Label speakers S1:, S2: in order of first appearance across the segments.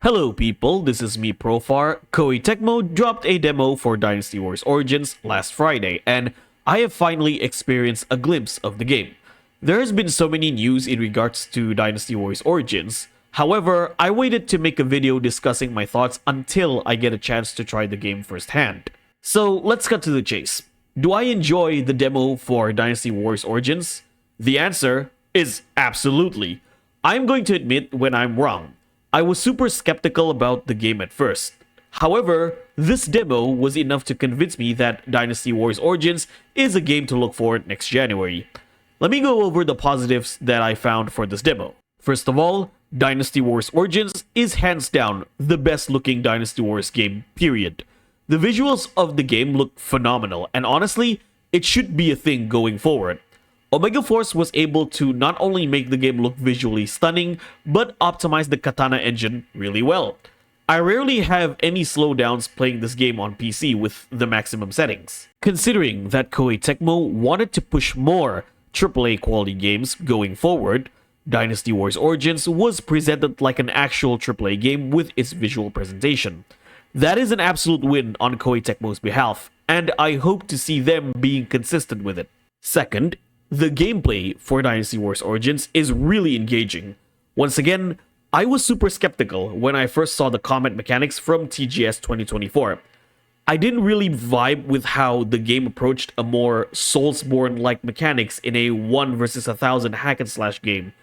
S1: Hello people, this is me Profar. Koei-Tecmo dropped a demo for Dynasty Warriors Origins last Friday, and I have finally experienced a glimpse of the game. There has been so many news in regards to Dynasty Warriors Origins. However, I waited to make a video discussing my thoughts until I get a chance to try the game firsthand. So let's cut to the chase. Do I enjoy the demo for Dynasty Warriors Origins? The answer is absolutely. I'm going to admit when I'm wrong. I was super skeptical about the game at first. However, this demo was enough to convince me that Dynasty Warriors Origins is a game to look forward next January. Let me go over the positives that I found for this demo. First of all, Dynasty Warriors Origins is hands down the best looking Dynasty Warriors game, period. The visuals of the game look phenomenal, and honestly, it should be a thing going forward. Omega Force was able to not only make the game look visually stunning, but optimize the katana engine really well. I rarely have any slowdowns playing this game on PC with the maximum settings. Considering that Koei-Tecmo wanted to push more AAA quality games going forward, Dynasty Warriors Origins was presented like an actual AAA game with its visual presentation. That is an absolute win on Koei-Tecmo's behalf, and I hope to see them being consistent with it. Second, the gameplay for Dynasty Warriors Origins is really engaging. Once again, I was super skeptical when I first saw the combat mechanics from TGS 2024. I didn't really vibe with how the game approached a more Soulsborne-like mechanics in a 1 versus 1,000 hack and slash game.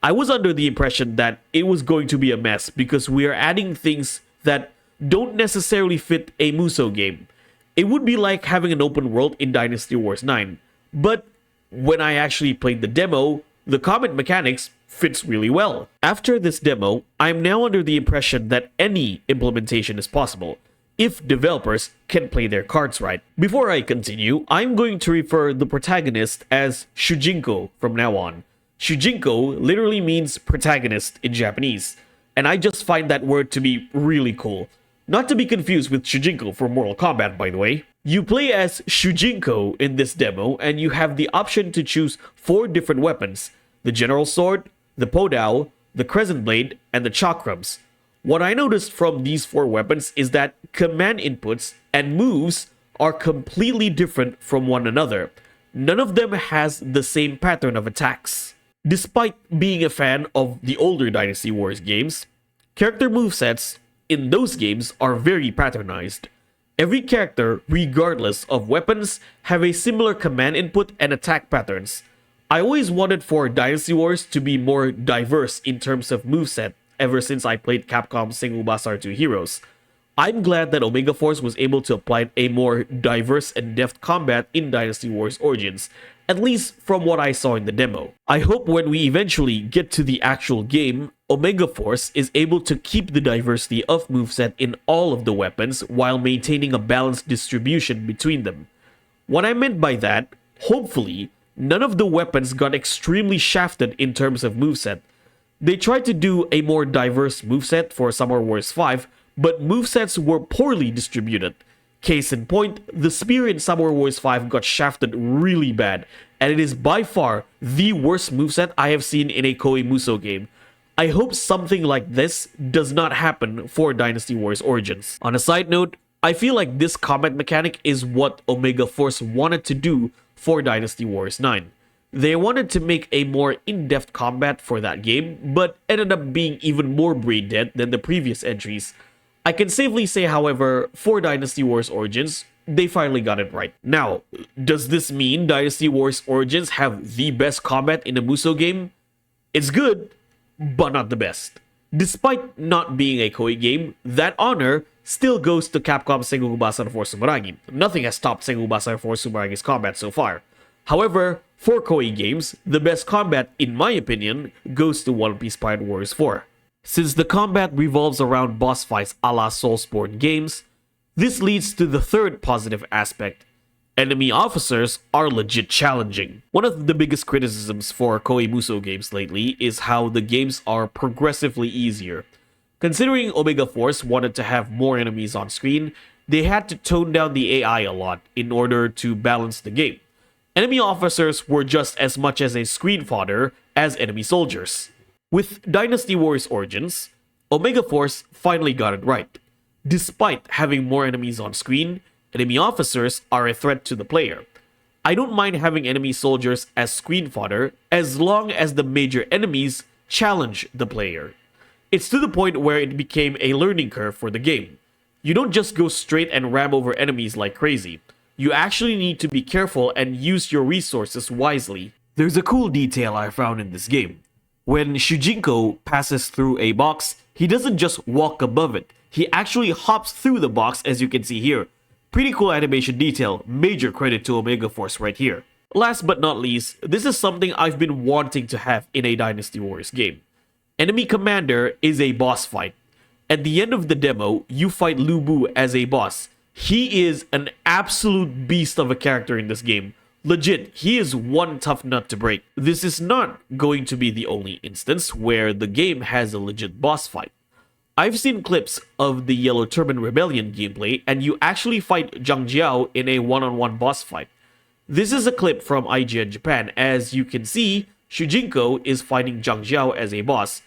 S1: I was under the impression that it was going to be a mess because we are adding things that don't necessarily fit a Muso game. It would be like having an open world in Dynasty Warriors 9, but when I actually played the demo, the combat mechanics fits really well. After this demo, I'm now under the impression that any implementation is possible, if developers can play their cards right. Before I continue, I'm going to refer the protagonist as Shujinko from now on. Shujinko literally means protagonist in Japanese, and I just find that word to be really cool. Not to be confused with Shujinko from Mortal Kombat, by the way. You play as Shujinko in this demo, and you have the option to choose 4 different weapons: the General Sword, the Podao, the Crescent Blade, and the Chakrams. What I noticed from these 4 weapons is that command inputs and moves are completely different from one another. None of them has the same pattern of attacks. Despite being a fan of the older Dynasty Warriors games, character movesets in those games are very patternized. Every character, regardless of weapons, have a similar command input and attack patterns. I always wanted for Dynasty Warriors to be more diverse in terms of moveset ever since I played Capcom's Sengoku Basara 2 Heroes. I'm glad that Omega Force was able to apply a more diverse and deft combat in Dynasty Warriors Origins, at least from what I saw in the demo. I hope when we eventually get to the actual game, Omega Force is able to keep the diversity of moveset in all of the weapons while maintaining a balanced distribution between them. What I meant by that, hopefully, none of the weapons got extremely shafted in terms of moveset. They tried to do a more diverse moveset for Samurai Warriors 5, but movesets were poorly distributed. Case in point, the spear in Samurai Warriors 5 got shafted really bad, and it is by far the worst moveset I have seen in a Koei Muso game. I hope something like this does not happen for Dynasty Warriors Origins. On a side note, I feel like this combat mechanic is what Omega Force wanted to do for Dynasty Warriors 9. They wanted to make a more in-depth combat for that game, but ended up being even more brain dead than the previous entries. I can safely say, however, for Dynasty Warriors Origins, they finally got it right. Now, does this mean Dynasty Warriors Origins have the best combat in a Muso game? It's good, but not the best. Despite not being a Koei game, that honor still goes to Capcom's Sengoku Basara 4 Sumeragi. Nothing has topped Sengoku Basara 4 Sumeragi's combat so far. However, for Koei games, the best combat, in my opinion, goes to One Piece Pirate Warriors 4. Since the combat revolves around boss fights a la Soulsborne games, this leads to the third positive aspect. Enemy officers are legit challenging. One of the biggest criticisms for Koei Muso games lately is how the games are progressively easier. Considering Omega Force wanted to have more enemies on screen, they had to tone down the AI a lot in order to balance the game. Enemy officers were just as much as a screen fodder as enemy soldiers. With Dynasty Warriors Origins, Omega Force finally got it right. Despite having more enemies on screen, enemy officers are a threat to the player. I don't mind having enemy soldiers as screen fodder as long as the major enemies challenge the player. It's to the point where it became a learning curve for the game. You don't just go straight and ram over enemies like crazy. You actually need to be careful and use your resources wisely. There's a cool detail I found in this game. When Shujinko passes through a box, he doesn't just walk above it. He actually hops through the box, as you can see here. Pretty cool animation detail, major credit to Omega Force right here. Last but not least, this is something I've been wanting to have in a Dynasty Warriors game. Enemy Commander is a boss fight. At the end of the demo, you fight Lu Bu as a boss. He is an absolute beast of a character in this game. Legit, he is one tough nut to break. This is not going to be the only instance where the game has a legit boss fight. I've seen clips of the Yellow Turban Rebellion gameplay, and you actually fight Zhang Jiao in a one-on-one boss fight. This is a clip from IGN Japan. As you can see, Shujinko is fighting Zhang Jiao as a boss.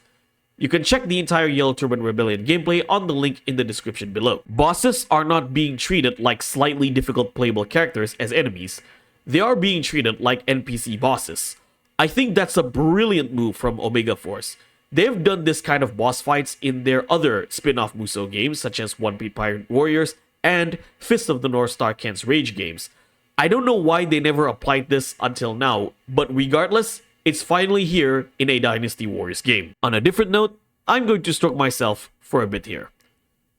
S1: You can check the entire Yellow Turban Rebellion gameplay on the link in the description below. Bosses are not being treated like slightly difficult playable characters as enemies. They are being treated like NPC bosses. I think that's a brilliant move from Omega Force. They've done this kind of boss fights in their other spin-off Musou games such as One Piece Pirate Warriors and Fist of the North Star Ken's Rage games. I don't know why they never applied this until now, but regardless, it's finally here in a Dynasty Warriors game. On a different note, I'm going to stroke myself for a bit here.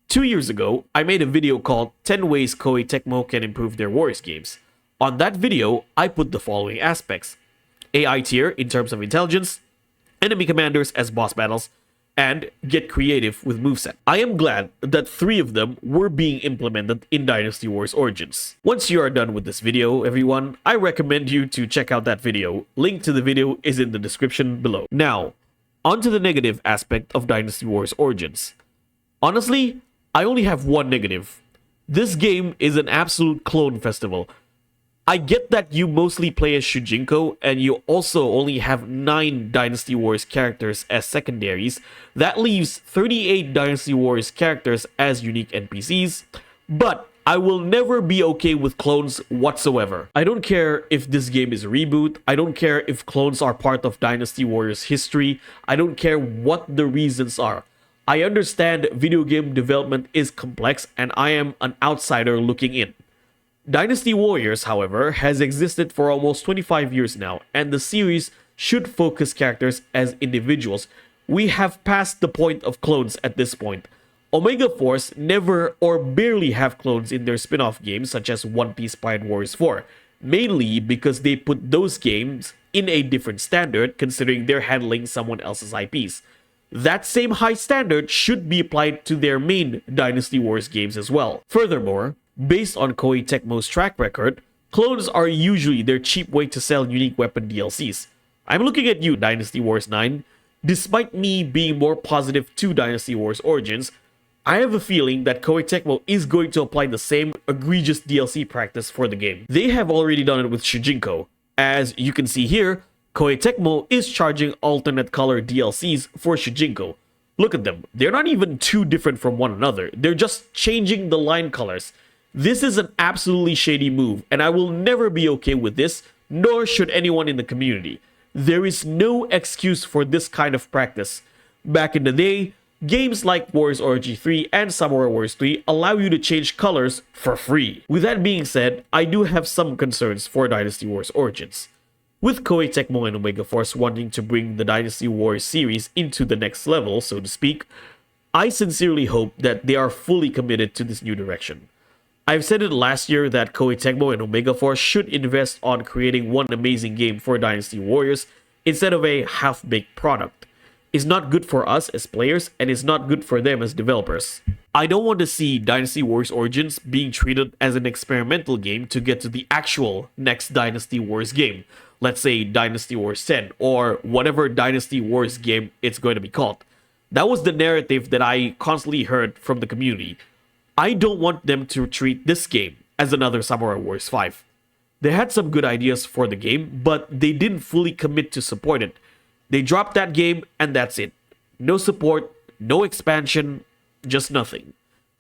S1: 2 years ago, I made a video called 10 Ways Koei-Tecmo Can Improve Their Warriors Games. On that video, I put the following aspects: AI tier in terms of intelligence, enemy commanders as boss battles, and get creative with moveset. I am glad that 3 of them were being implemented in Dynasty Warriors Origins. Once you are done with this video, everyone, I recommend you to check out that video. Link to the video is in the description below. Now, onto the negative aspect of Dynasty Warriors Origins. Honestly, I only have one negative. This game is an absolute clone festival. I get that you mostly play as Shujinko and you also only have 9 Dynasty Warriors characters as secondaries. That leaves 38 Dynasty Warriors characters as unique NPCs, but I will never be okay with clones whatsoever. I don't care if this game is a reboot, I don't care if clones are part of Dynasty Warriors history, I don't care what the reasons are. I understand video game development is complex and I am an outsider looking in. Dynasty Warriors, however, has existed for almost 25 years now, and the series should focus characters as individuals. We have passed the point of clones at this point. Omega Force never or barely have clones in their spin-off games such as One Piece Pirate Warriors 4, mainly because they put those games in a different standard considering they're handling someone else's IPs. That same high standard should be applied to their main Dynasty Warriors games as well. Furthermore, based on Koei-Tecmo's track record, clones are usually their cheap way to sell unique weapon DLCs. I'm looking at you, Dynasty Warriors 9. Despite me being more positive to Dynasty Warriors Origins, I have a feeling that Koei-Tecmo is going to apply the same egregious DLC practice for the game. They have already done it with Shujinko. As you can see here, Koei-Tecmo is charging alternate color DLCs for Shujinko. Look at them, they're not even too different from one another, they're just changing the line colors. This is an absolutely shady move, and I will never be okay with this, nor should anyone in the community. There is no excuse for this kind of practice. Back in the day, games like Warriors Origin 3 and Samurai Warriors 3 allow you to change colors for free. With that being said, I do have some concerns for Dynasty Warriors Origins. With Koei-Tecmo and Omega Force wanting to bring the Dynasty Warriors series into the next level, so to speak, I sincerely hope that they are fully committed to this new direction. I've said it last year that Koei-Tecmo and Omega Force should invest on creating one amazing game for Dynasty Warriors instead of a half-baked product. It's not good for us as players and it's not good for them as developers. I don't want to see Dynasty Warriors Origins being treated as an experimental game to get to the actual next Dynasty Warriors game. Let's say Dynasty Warriors 10 or whatever Dynasty Warriors game it's going to be called. That was the narrative that I constantly heard from the community. I don't want them to treat this game as another Samurai Warriors 5. They had some good ideas for the game, but they didn't fully commit to support it. They dropped that game and that's it. No support, no expansion, just nothing.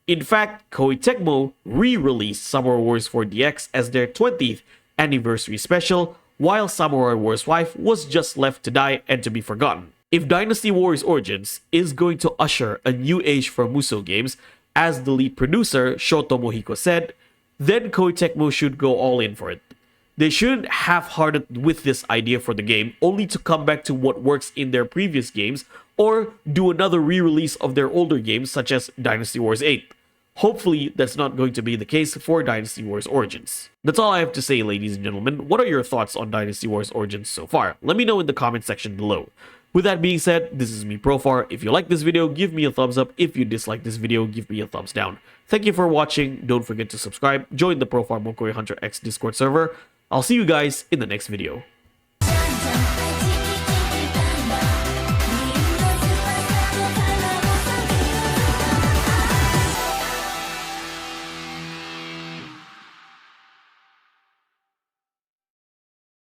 S1: In fact, Koei-Tecmo re-released Samurai Wars 4DX as their 20th anniversary special, while Samurai Wars 5 was just left to die and to be forgotten. If Dynasty Warriors Origins is going to usher a new age for Musou games, as the lead producer Shoto Mohiko said, then Koei-Tecmo should go all in for it. They shouldn't half-hearted with this idea for the game only to come back to what works in their previous games or do another re-release of their older games such as Dynasty Wars 8. Hopefully, that's not going to be the case for Dynasty Wars Origins. That's all I have to say, ladies and gentlemen. What are your thoughts on Dynasty Wars Origins so far? Let me know in the comment section below. With that being said, this is me, Profar. If you like this video, give me a thumbs up. If you dislike this video, give me a thumbs down. Thank you for watching. Don't forget to subscribe. Join the Profar Mokoy Hunter X Discord server. I'll see you guys in the next video.